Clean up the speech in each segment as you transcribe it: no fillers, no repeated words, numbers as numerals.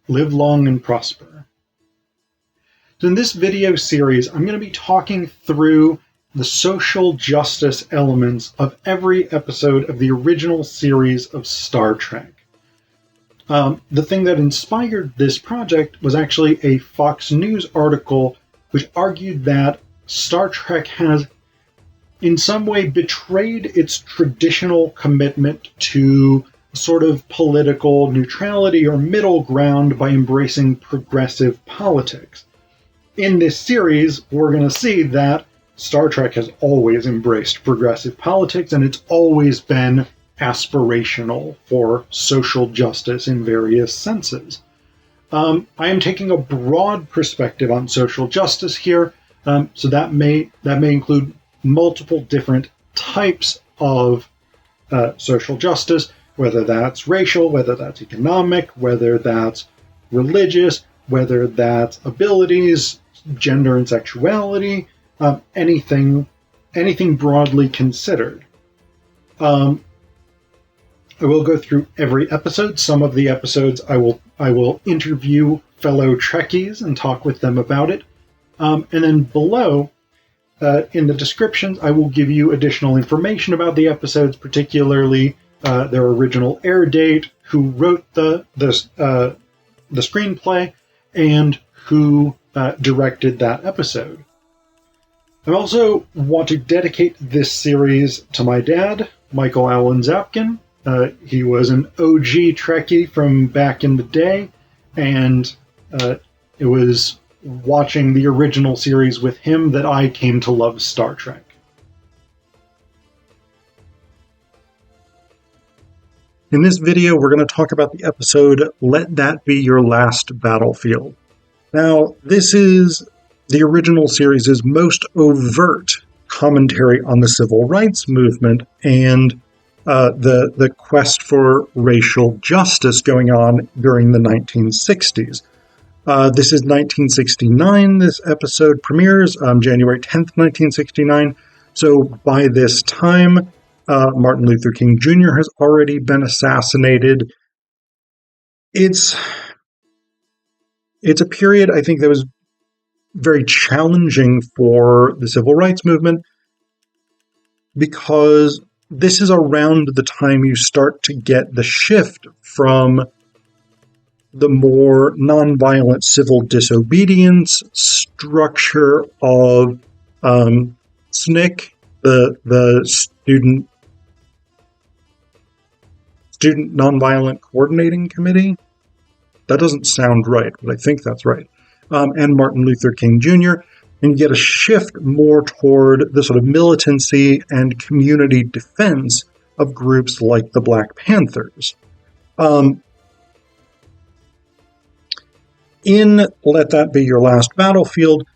live long and prosper. So in this video series, I'm going to be talking through the social justice elements of every episode of the original series of Star Trek. The thing that inspired this project was actually a Fox News article which argued that Star Trek has in some way betrayed its traditional commitment to sort of political neutrality or middle ground by embracing progressive politics. In this series, we're going to see that Star Trek has always embraced progressive politics, and it's always been aspirational for social justice in various senses. I am taking a broad perspective on social justice here, so that may include multiple different types of social justice, whether that's racial, whether that's economic, whether that's religious, whether that's abilities, gender and sexuality, anything broadly considered. I will go through every episode. Some of the episodes I will interview fellow Trekkies and talk with them about it. And then below, in the descriptions, I will give you additional information about the episodes, particularly their original air date, who wrote the screenplay, and who directed that episode. I also want to dedicate this series to my dad, Michael Allen Zapkin. He was an OG Trekkie from back in the day, and it was watching the original series with him that I came to love Star Trek. In this video, we're going to talk about the episode, Let That Be Your Last Battlefield. Now, this is the original series' most overt commentary on the civil rights movement and the quest for racial justice going on during the 1960s. This is 1969. This episode premieres January 10th, 1969. So by this time, Martin Luther King Jr. has already been assassinated. It's a period, I think, that was very challenging for the civil rights movement because this is around the time you start to get the shift from the more nonviolent civil disobedience structure of SNCC, the Student Nonviolent Coordinating Committee. That doesn't sound right, but I think that's right. And Martin Luther King Jr., and you get a shift more toward the sort of militancy and community defense of groups like the Black Panthers. In Let That Be Your Last Battlefield,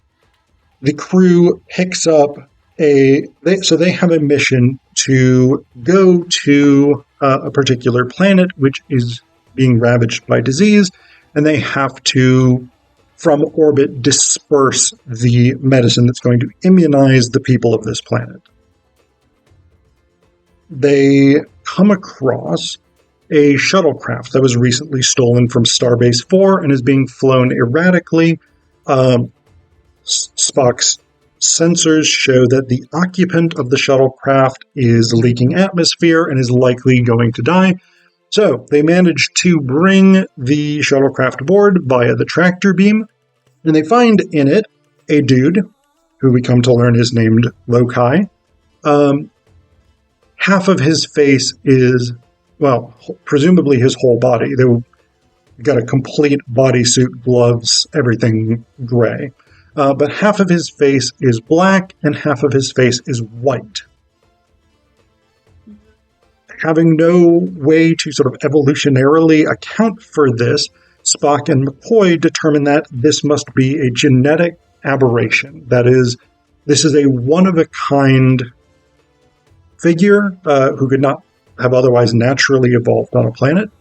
the crew picks up they have a mission to go to a particular planet which is being ravaged by disease, and they have to, from orbit, disperse the medicine that's going to immunize the people of this planet. They come across a shuttlecraft that was recently stolen from Starbase 4 and is being flown erratically. Spock's sensors show that the occupant of the shuttlecraft is leaking atmosphere and is likely going to die. So they manage to bring the shuttlecraft aboard via the tractor beam, and they find in it a dude, who we come to learn is named Lokai. Half of his face is, well, presumably his whole body. They've got a complete bodysuit, gloves, everything gray. But half of his face is black and half of his face is white. Having no way to sort of evolutionarily account for this, Spock and McCoy determine that this must be a genetic aberration. That is, this is a one-of-a-kind figure who could not have otherwise naturally evolved on a planet.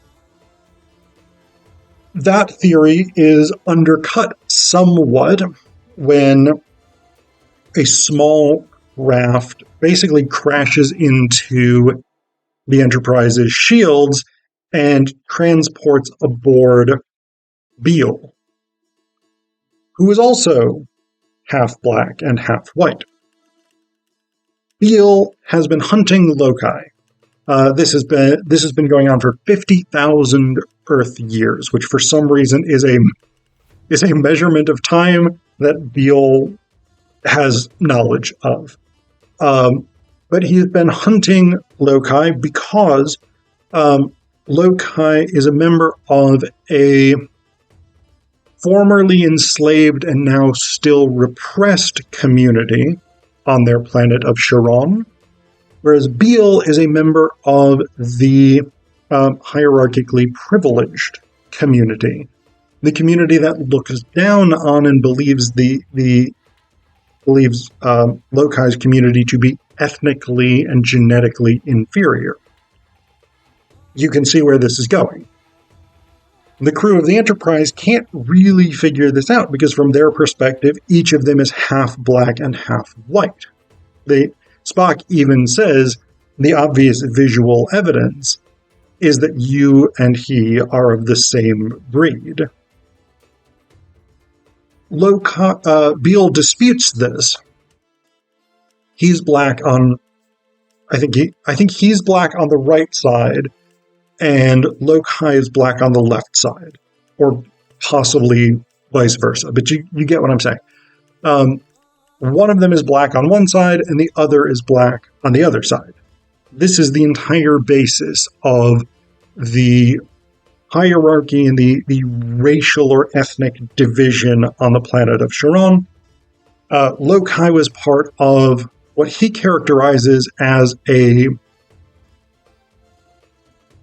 That theory is undercut somewhat when a small raft basically crashes into the Enterprise's shields and transports aboard Beal, who is also half black and half white. Beal has been hunting loci. This has been going on for 50,000 Earth years, which for some reason is a measurement of time that Beal has knowledge of. But he's been hunting loci because loci is a member of a formerly enslaved and now still repressed community on their planet of Chiron, whereas Beal is a member of the hierarchically privileged community, the community that looks down on and believes Loci's community to be ethnically and genetically inferior. You can see where this is going. The crew of the Enterprise can't really figure this out because from their perspective, each of them is half black and half white. Spock even says the obvious visual evidence is that you and he are of the same breed. Beal disputes this. He's black on, I think he's black on the right side, and Loci is black on the left side, or possibly vice versa. But you get what I'm saying. One of them is black on one side, and the other is black on the other side. This is the entire basis of the hierarchy and the racial or ethnic division on the planet of Chiron. Loci was part of what he characterizes as a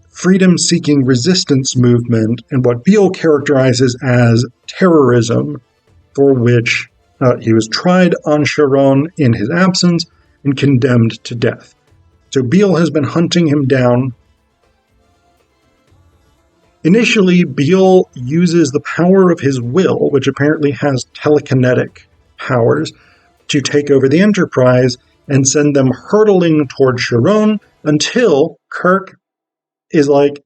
freedom-seeking resistance movement, and what Beal characterizes as terrorism, for which he was tried on Chiron in his absence and condemned to death. So Beal has been hunting him down. Initially, Beal uses the power of his will, which apparently has telekinetic powers, to take over the Enterprise and send them hurtling toward Chiron until Kirk is like,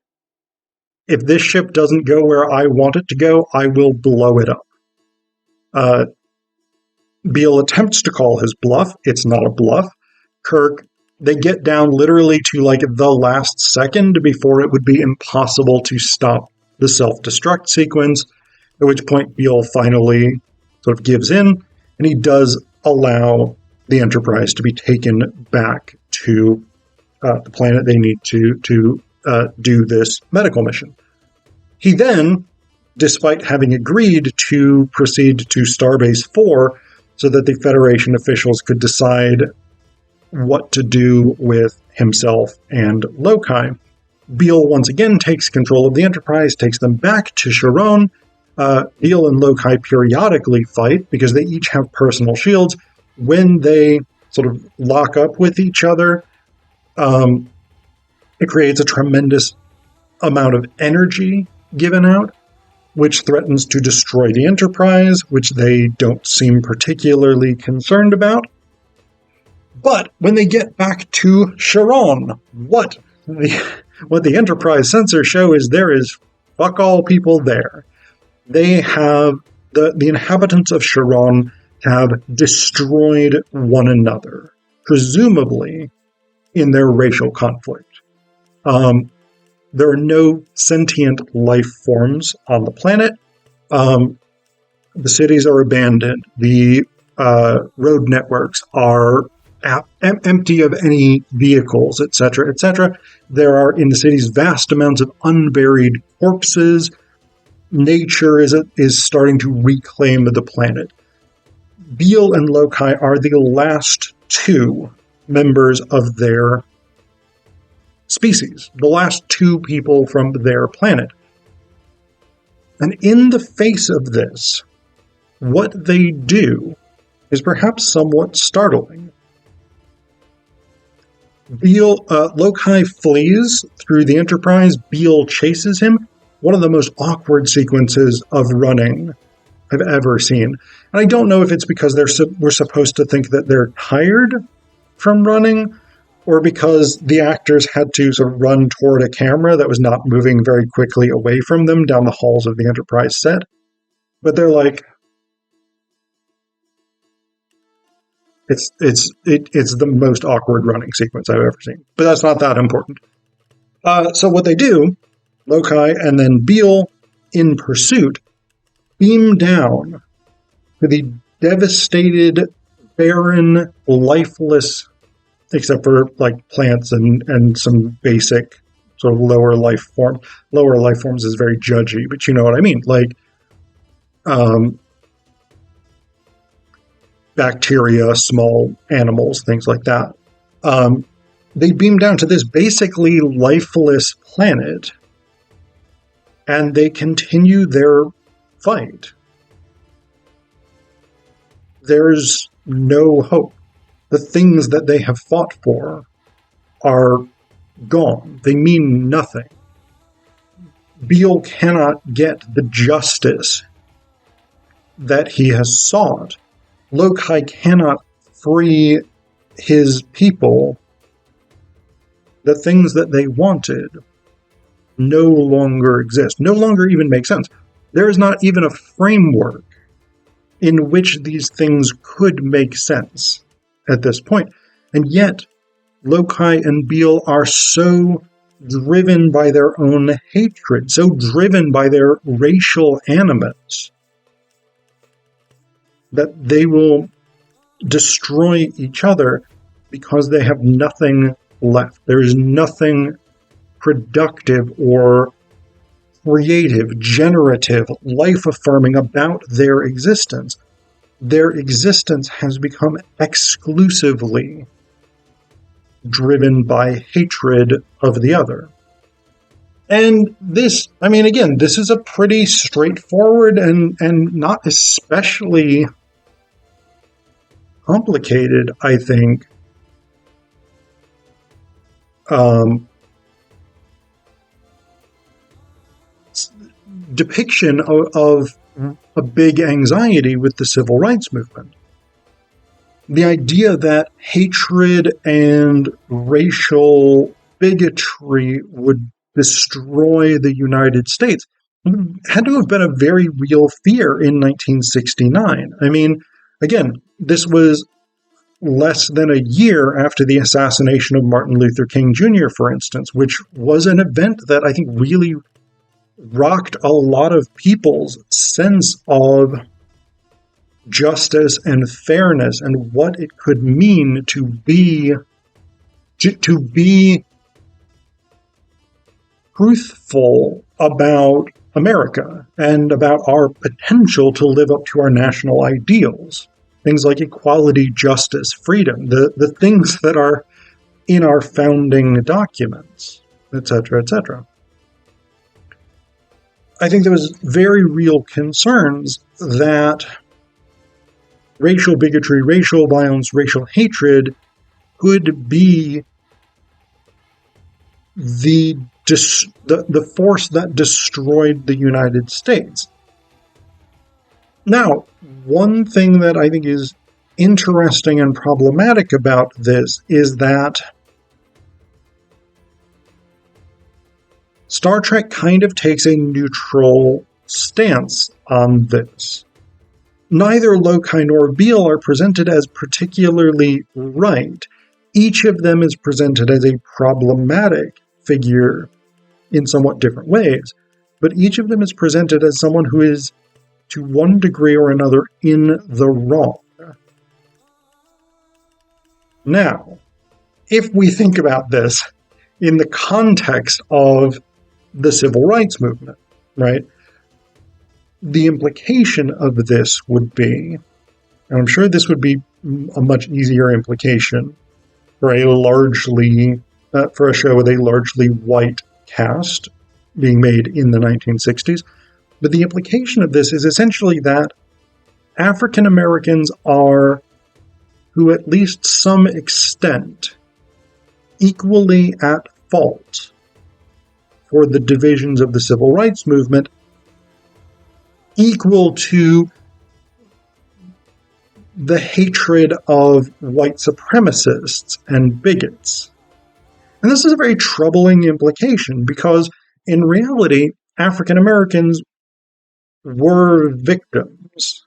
if this ship doesn't go where I want it to go, I will blow it up. Beal attempts to call his bluff. It's not a bluff. Kirk, they get down literally to like the last second before it would be impossible to stop the self-destruct sequence, at which point Beal finally sort of gives in, and he does allow the Enterprise to be taken back to the planet they need to do this medical mission. He then, despite having agreed to proceed to Starbase 4 so that the Federation officials could decide what to do with himself and Loci, Beal once again takes control of the Enterprise, takes them back to Chiron. Beal and Loci periodically fight because they each have personal shields. When they sort of lock up with each other, it creates a tremendous amount of energy given out, which threatens to destroy the Enterprise, which they don't seem particularly concerned about. But when they get back to Chiron, what the Enterprise sensors show is there is fuck all people there. They have, the inhabitants of Chiron have destroyed one another, presumably in their racial conflict. There are no sentient life forms on the planet. The cities are abandoned. The road networks are empty of any vehicles, etc., etc. There are in the cities vast amounts of unburied corpses. Nature is starting to reclaim the planet. Beal and Loci are the last two members of their species, the last two people from their planet. And in the face of this, what they do is perhaps somewhat startling. Loci flees through the Enterprise. Beal chases him. One of the most awkward sequences of running I've ever seen. And I don't know if it's because we're supposed to think that they're tired from running, or because the actors had to sort of run toward a camera that was not moving very quickly away from them down the halls of the Enterprise set. But they're like, it's the most awkward running sequence I've ever seen. But that's not that important. So what they do, Lokai and then Beale, in pursuit, beam down to the devastated, barren, lifeless, except for like plants and some basic sort of lower life form. Lower life forms is very judgy, but you know what I mean. Like bacteria, small animals, things like that. They beam down to this basically lifeless planet, and they continue their fight. There's no hope. The things that they have fought for are gone. They mean nothing. Beale cannot get the justice that he has sought. Lokai cannot free his people. The things that they wanted no longer exist, no longer even make sense. There is not even a framework in which these things could make sense at this point. And yet, Lokai and Beale are so driven by their own hatred, so driven by their racial animus, that they will destroy each other because they have nothing left. There is nothing productive or creative, generative, life-affirming about their existence. Their existence has become exclusively driven by hatred of the other. And this, I mean, again, this is a pretty straightforward and not especially complicated, I think, depiction of a big anxiety with the civil rights movement. The idea that hatred and racial bigotry would destroy the United States had to have been a very real fear in 1969. I mean, again, this was less than a year after the assassination of Martin Luther King Jr., for instance, which was an event that I think really rocked a lot of people's sense of justice and fairness and what it could mean to be truthful about America and about our potential to live up to our national ideals. Things like equality, justice, freedom, the things that are in our founding documents, etc., etc. I think there was very real concerns that racial bigotry, racial violence, racial hatred could be the force that destroyed the United States. Now, one thing that I think is interesting and problematic about this is that Star Trek kind of takes a neutral stance on this. Neither Lokai nor Beale are presented as particularly right. Each of them is presented as a problematic figure in somewhat different ways, but each of them is presented as someone who is, to one degree or another, in the wrong. Now, if we think about this in the context of the civil rights movement, right? The implication of this would be, and I'm sure this would be a much easier implication for a for a show with a largely white cast being made in the 1960s, but the implication of this is essentially that African Americans are, to at least some extent, equally at fault for the divisions of the civil rights movement, equal to the hatred of white supremacists and bigots. And this is a very troubling implication because, in reality, African Americans were victims.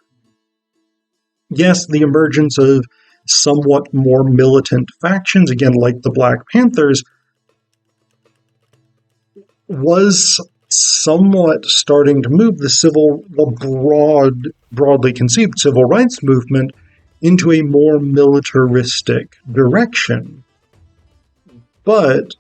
Yes, the emergence of somewhat more militant factions, again, like the Black Panthers, was somewhat starting to move the broadly conceived civil rights movement into a more militaristic direction. But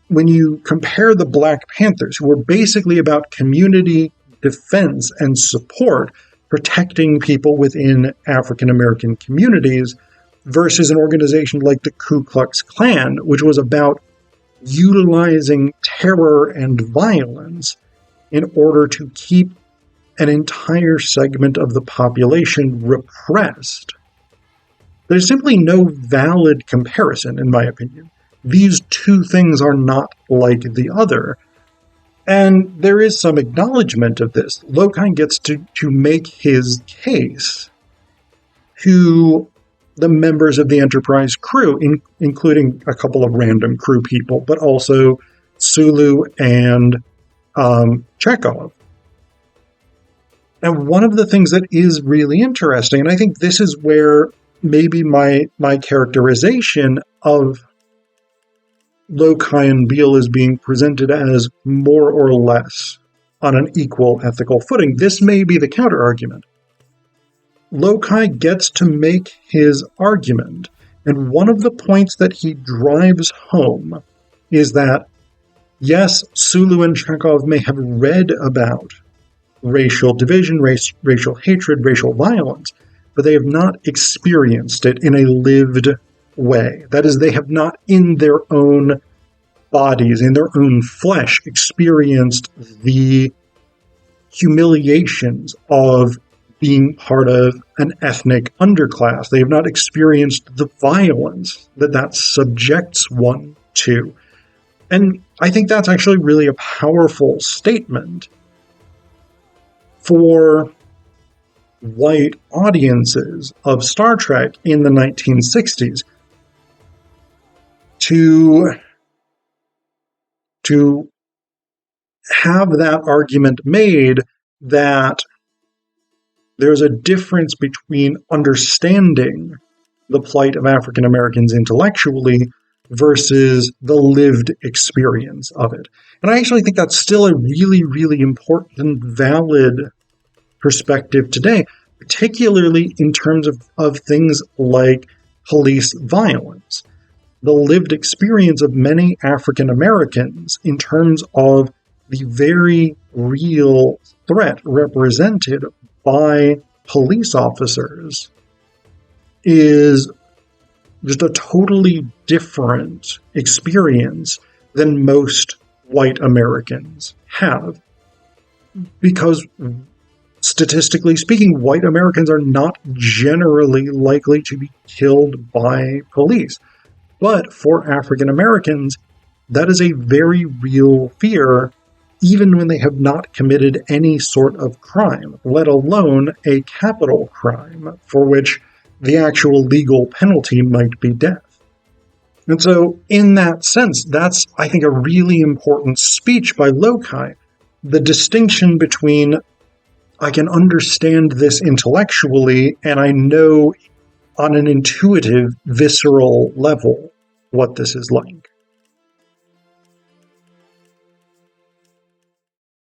when you compare the Black Panthers, who were basically about community defense and support, protecting people within African American communities, versus an organization like the Ku Klux Klan, which was about utilizing terror and violence in order to keep an entire segment of the population repressed. There's simply no valid comparison, in my opinion. These two things are not like the other. And there is some acknowledgement of this. Lokai gets to make his case to the members of the Enterprise crew, including a couple of random crew people, but also Sulu and Chekhov. And one of the things that is really interesting, and I think this is where maybe my characterization of Lokai and Beale is being presented as more or less on an equal ethical footing. This may be the counter-argument. Lokai gets to make his argument, and one of the points that he drives home is that, yes, Sulu and Chekhov may have read about racial division, racial hatred, racial violence, but they have not experienced it in a lived way. That is, they have not in their own bodies, in their own flesh, experienced the humiliations of being part of an ethnic underclass. They have not experienced the violence that subjects one to. And I think that's actually really a powerful statement for white audiences of Star Trek in the 1960s to have that argument made that there's a difference between understanding the plight of African Americans intellectually versus the lived experience of it. And I actually think that's still a really, really important, valid perspective today, particularly in terms of things like police violence. The lived experience of many African Americans in terms of the very real threat represented by police officers is just a totally different experience than most white Americans have. Because statistically speaking, white Americans are not generally likely to be killed by police. But for African Americans, that is a very real fear, even when they have not committed any sort of crime, let alone a capital crime, for which the actual legal penalty might be death. And so, in that sense, that's, I think, a really important speech by Lokai. The distinction between, I can understand this intellectually, and I know on an intuitive, visceral level what this is like.